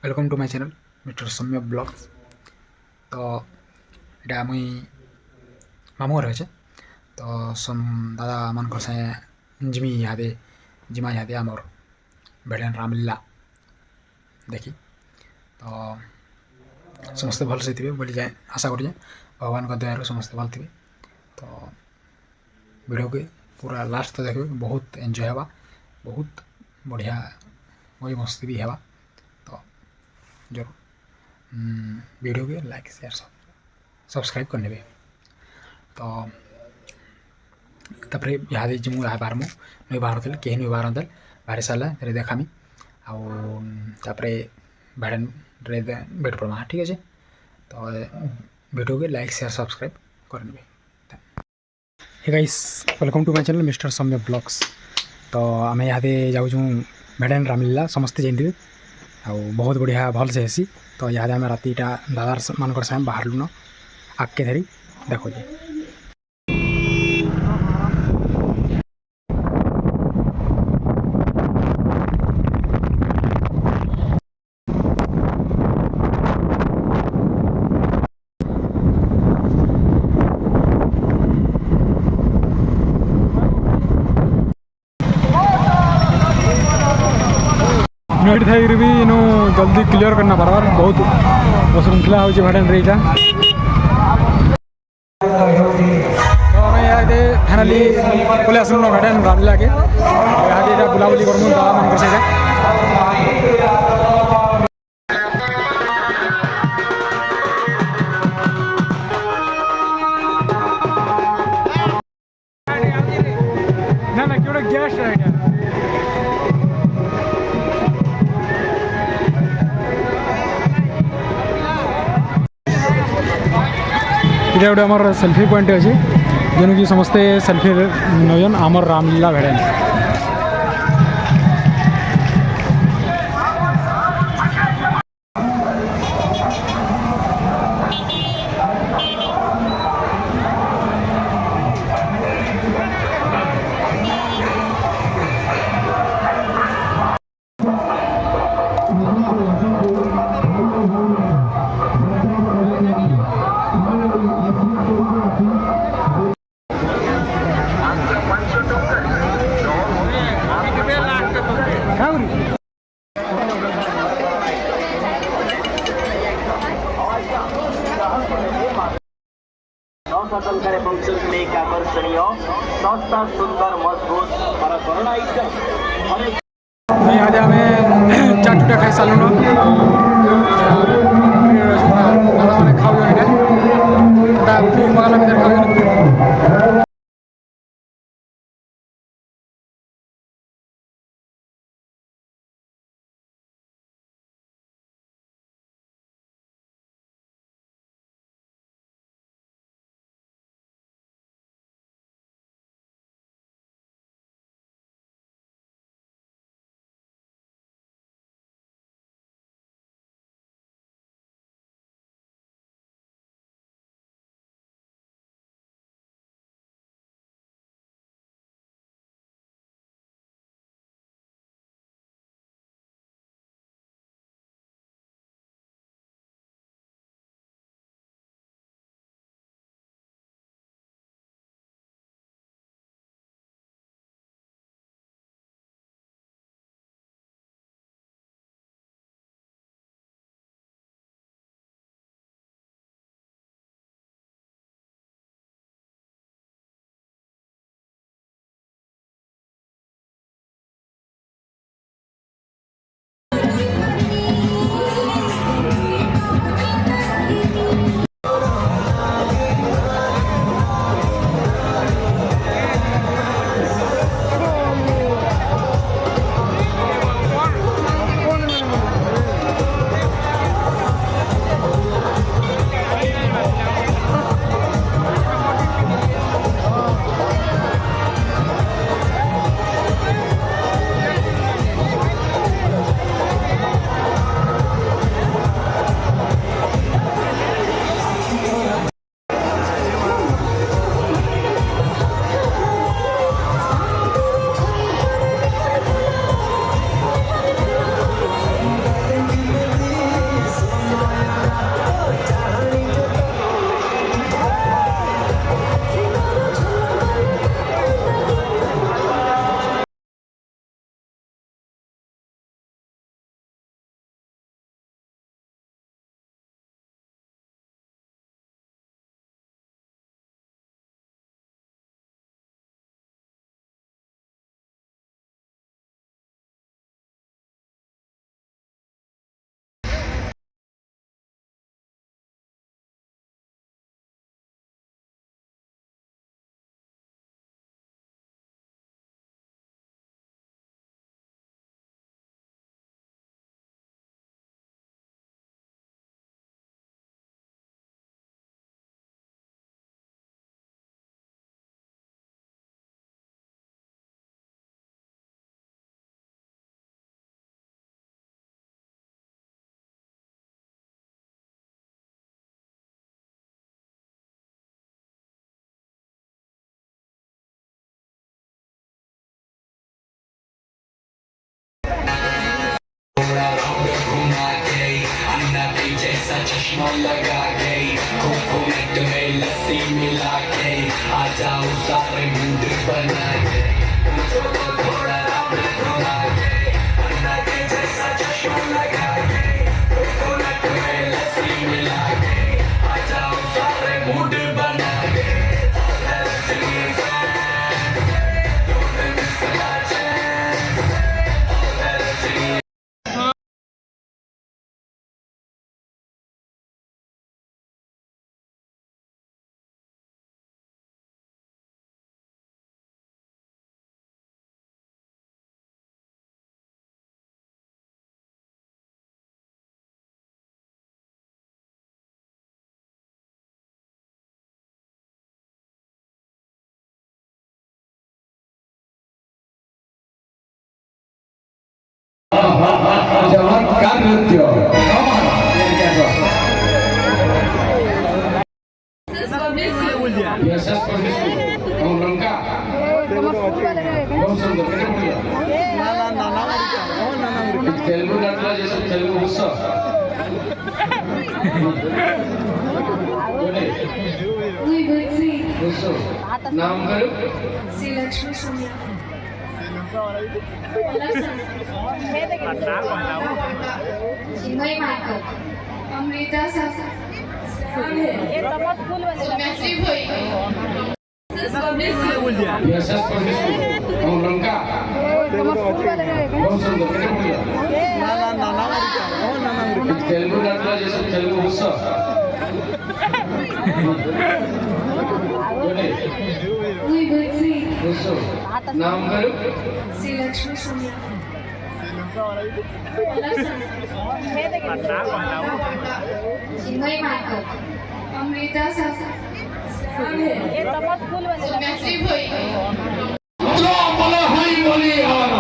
Welcome to my channel mister Saumya blogs. तो इटा मुई मामू घर अच्छे तो दादा मान सागे जिमी इहादे जिमा इहादे आमर भेड़ान रामलीला देखी। तो समस्ते भल से थे बोली जाए आशा कर भगवान का दयार समस्ते भल थे। तो वीडियो के पूरा लास्ट तक देखिए, बहुत एंजॉय हवा, बहुत बढ़िया मौज मस्ती भी हवा। तो जरूर वीडियो के लाइक शेयर सब्सक्राइब करने भी। तो तापर इहादे जिमु यहाँ बाहर मुझे बाहर थे कहीं नहीं बाहर अंदर बाहर सारा तेरे देखामी आउे भाड़न बेट पड़मा ठीक है। तो वीडियो के लाइक शेयर सब्सक्राइब करने। Hey guys, welcome to my channel mister Saumya blogs. तो आम इहादे जाऊँ भेड़ान रामलीला समस्ते जानते बहुत बढ़िया भल से हेसी। तो इहादे आम रातिटा दादार मान सागे बाहर लुन आगके धरी देखो जे। नेट थे भी इनू जल्दी क्लियर करना बार बहुत श्रृंखला हो भाड़न रहीटा। तो आम इहादे फाइनाली पलि आसलुन भाड़न रामलीला के इहादे बुलाबुली करमु दादा मान सागे। ना ना क्यों गैस है इटा गोटे आमर सेल्फी पॉइंट अच्छे जेन कि समस्ते सेल्फी नौन आमर रामलीला भेड़ान। सकल फंक्शन एक आकर्षणीय सस्ता सुंदर मजबूत और करुणा आइटम। इहादे आम चाटुटा खाई सारूँ दादा मैंने खाऊ चश्मा लगा गई कोकोनट में लस्सी मिला के आ जाओ सारे मुंड बना के थोड़ा राउंड घुमा के अन्ना के जैसा चश्मा लगा के कोकोनट में लस्सी मिला के आ जाओ सारे मुंड बना के चमत्कार नृत्य यशस लंका बहुत सुंदर तेलुगु नाटला जैसे तेलुगु उत्सव नाम करो श्री लक्ष्मी सुमिया चिन्मयी मार्कर अमृता सोम्याश्री भोई यशस लंका बहुत सुंदर तेलुगु नाटला जैसे तेलुगु उत्सव नाम करो श्री लक्ष्मी सुमिया चिन्मयी मार्कर अमृता सोम्याश्री भोई बोलो हरी बोली और